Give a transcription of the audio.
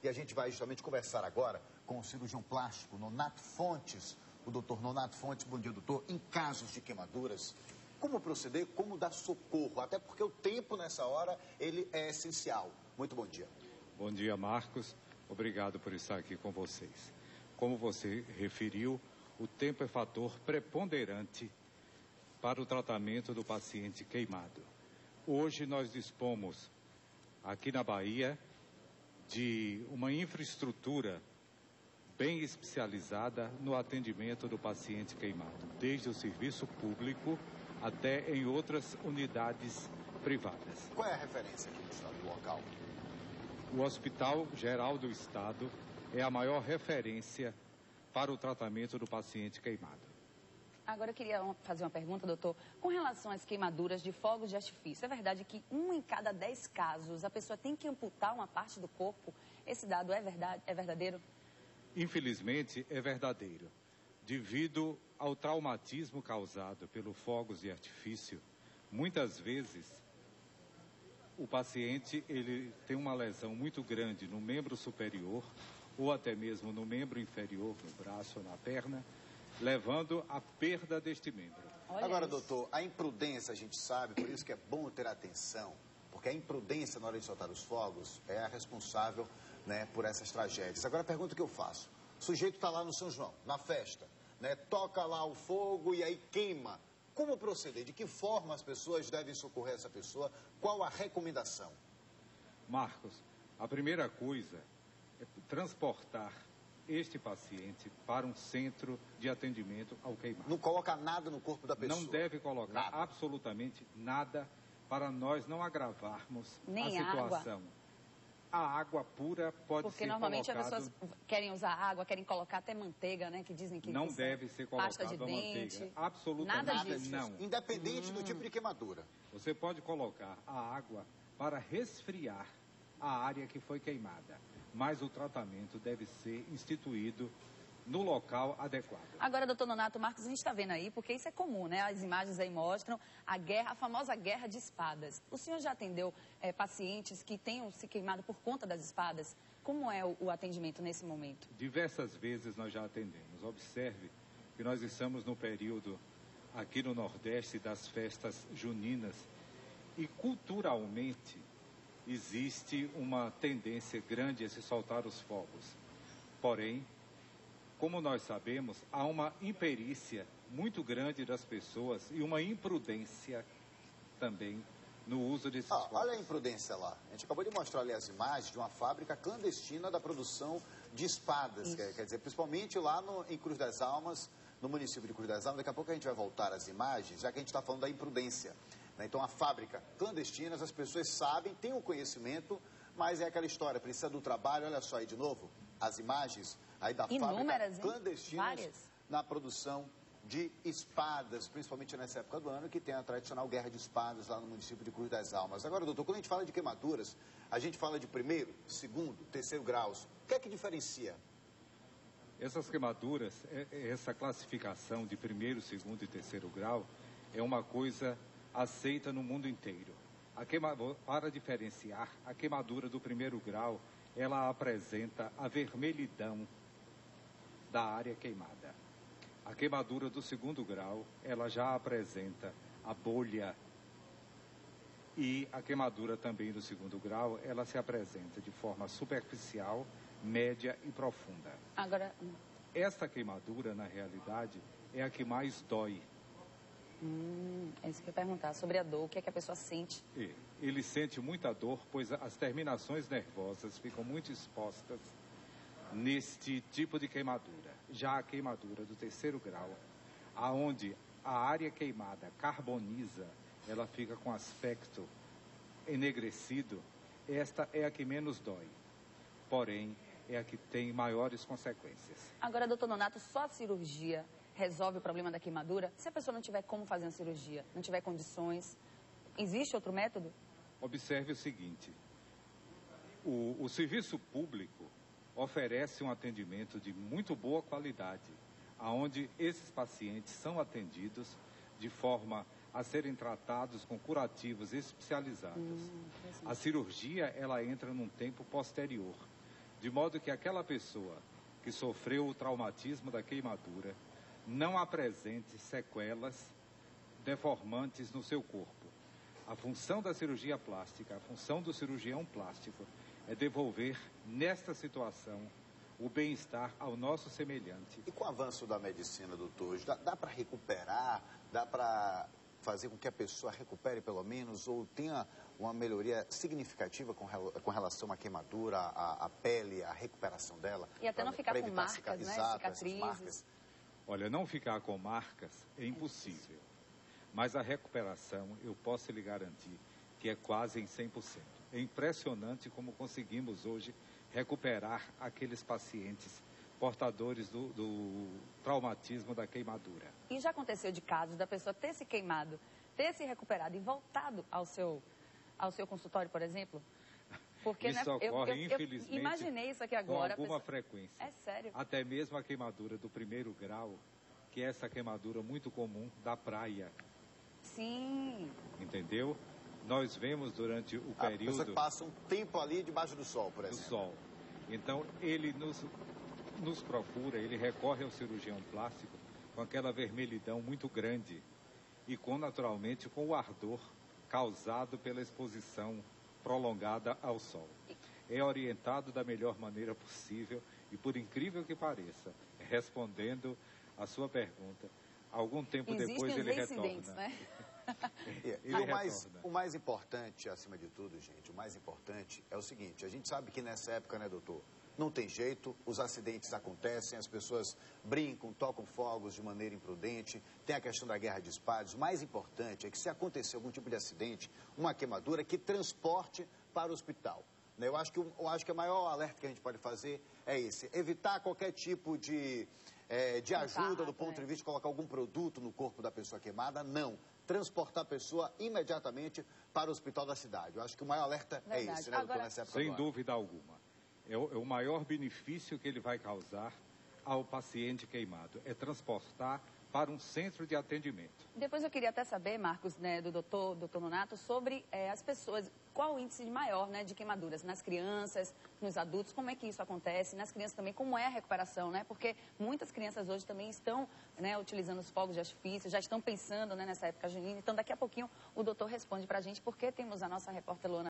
E a gente vai justamente conversar agora com o cirurgião plástico Nonato Fontes. O doutor Nonato Fontes, bom dia, doutor. Em casos de queimaduras, como proceder, como dar socorro? Até porque o tempo nessa hora, ele é essencial. Muito bom dia. Bom dia, Marcos. Obrigado por estar aqui com vocês. Como você referiu, o tempo é fator preponderante para o tratamento do paciente queimado. Hoje nós dispomos, aqui na Bahia, de uma infraestrutura bem especializada no atendimento do paciente queimado, desde o serviço público até em outras unidades privadas. Qual é a referência aqui no estado do local? O Hospital Geral do Estado é a maior referência para o tratamento do paciente queimado. Agora eu queria fazer uma pergunta, doutor. Com relação às queimaduras de fogos de artifício, é verdade que 1 em cada 10 casos a pessoa tem que amputar uma parte do corpo? Esse dado é verdadeiro? Infelizmente, é verdadeiro. Devido ao traumatismo causado pelos fogos de artifício, muitas vezes o paciente ele tem uma lesão muito grande no membro superior ou até mesmo no membro inferior, no braço ou na perna, levando à perda deste membro. Agora, doutor, a imprudência a gente sabe, por isso que é bom ter atenção, porque a imprudência na hora de soltar os fogos é a responsável, né, por essas tragédias. Agora, a pergunta que eu faço, o sujeito está lá no São João, na festa, né, toca lá o fogo e aí queima. Como proceder? De que forma as pessoas devem socorrer essa pessoa? Qual a recomendação? Marcos, a primeira coisa é transportar este paciente para um centro de atendimento ao queimado. Não coloca nada no corpo da pessoa? Não deve colocar nada, absolutamente nada, para nós não agravarmos a situação. A água pura pode ser colocada... Porque normalmente as pessoas querem usar água, querem colocar até manteiga, né? Que dizem que não deve ser colocada pasta de dente, manteiga. Absolutamente nada disso. Não. Independente do tipo de queimadura. Você pode colocar a água para resfriar a área que foi queimada, mas o tratamento deve ser instituído no local adequado. Agora, doutor Nonato, Marcos, a gente está vendo aí, porque isso é comum, né? As imagens aí mostram a famosa guerra de espadas. O senhor já atendeu pacientes que tenham se queimado por conta das espadas? Como é o atendimento nesse momento? Diversas vezes nós já atendemos. Observe que nós estamos no período aqui no Nordeste das festas juninas e culturalmente existe uma tendência grande a se soltar os fogos. Porém, como nós sabemos, há uma imperícia muito grande das pessoas e uma imprudência também no uso desses fogos. Olha a imprudência lá. A gente acabou de mostrar ali as imagens de uma fábrica clandestina da produção de espadas. Quer dizer, principalmente lá em Cruz das Almas, no município de Cruz das Almas. Daqui a pouco a gente vai voltar às imagens, já que a gente está falando da imprudência. Então, a fábrica clandestina, as pessoas sabem, têm o conhecimento, mas é aquela história, precisa do trabalho. Olha só aí de novo, as imagens aí da fábrica clandestina na produção de espadas, principalmente nessa época do ano, que tem a tradicional guerra de espadas lá no município de Cruz das Almas. Agora, doutor, quando a gente fala de queimaduras, a gente fala de primeiro, segundo, terceiro graus. O que é que diferencia? Essas queimaduras, essa classificação de primeiro, segundo e terceiro grau é uma coisa aceita no mundo inteiro. Para diferenciar, a queimadura do primeiro grau, ela apresenta a vermelhidão da área queimada. A queimadura do segundo grau, ela já apresenta a bolha. E a queimadura também do segundo grau, ela se apresenta de forma superficial, média e profunda. Agora, esta queimadura, na realidade, é a que mais dói. É isso que eu ia perguntar, sobre a dor, o que é que a pessoa sente? Ele sente muita dor, pois as terminações nervosas ficam muito expostas neste tipo de queimadura. Já a queimadura do terceiro grau, aonde a área queimada carboniza, ela fica com aspecto enegrecido, esta é a que menos dói, porém é a que tem maiores consequências. Agora, doutor Nonato, só a cirurgia resolve o problema da queimadura? Se a pessoa não tiver como fazer uma cirurgia, não tiver condições, existe outro método? Observe o seguinte, o serviço público oferece um atendimento de muito boa qualidade, onde esses pacientes são atendidos de forma a serem tratados com curativos especializados. A cirurgia, ela entra num tempo posterior. de modo que aquela pessoa que sofreu o traumatismo da queimadura não apresente sequelas deformantes no seu corpo. A função da cirurgia plástica, a função do cirurgião plástico é devolver, nesta situação, o bem-estar ao nosso semelhante. E com o avanço da medicina, doutor, dá para recuperar, dá para fazer com que a pessoa recupere pelo menos ou tenha uma melhoria significativa com relação à queimadura, à pele, à recuperação dela? E até não ficar com marcas, né? Cicatrizes. Marcas. Olha, não ficar com marcas é impossível. Mas a recuperação, eu posso lhe garantir que é quase em 100%. É impressionante como conseguimos hoje recuperar aqueles pacientes portadores do traumatismo da queimadura. E já aconteceu de casos da pessoa ter se queimado, ter se recuperado e voltado ao seu consultório, por exemplo? Porque isso ocorre, infelizmente, eu imaginei isso aqui agora. Com alguma frequência. É sério? Até mesmo a queimadura do primeiro grau, que é essa queimadura muito comum da praia. Sim. Entendeu? Nós vemos durante o período... A pessoa que passa um tempo ali debaixo do sol, por exemplo. Do sol. Então, ele nos procura, ele recorre ao cirurgião plástico com aquela vermelhidão muito grande e naturalmente, com o ardor causado pela exposição prolongada ao sol. É orientado da melhor maneira possível e, por incrível que pareça, respondendo a sua pergunta, algum tempo depois ele retorna. Né? O mais importante, acima de tudo, gente, o mais importante é o seguinte, a gente sabe que nessa época, né, doutor, não tem jeito, os acidentes acontecem, as pessoas brincam, tocam fogos de maneira imprudente, tem a questão da guerra de espadas. O mais importante é que se acontecer algum tipo de acidente, uma queimadura, que transporte para o hospital. Eu acho que o maior alerta que a gente pode fazer é esse, evitar qualquer tipo de ajuda do ponto de vista de colocar algum produto no corpo da pessoa queimada, não. Transportar a pessoa imediatamente para o hospital da cidade. Eu acho que o maior alerta é esse, né, doutor, nessa época agora. Sem dúvida alguma. É o maior benefício que ele vai causar ao paciente queimado, é transportar para um centro de atendimento. Depois eu queria até saber, Marcos, né, do doutor Nonato, sobre as pessoas, qual o índice maior, né, de queimaduras? Nas crianças, nos adultos, como é que isso acontece? Nas crianças também, como é a recuperação, né? Porque muitas crianças hoje também estão, né, utilizando os fogos de artifício, já estão pensando, né, nessa época junina. Então, daqui a pouquinho o doutor responde pra gente, porque temos a nossa repórter Luana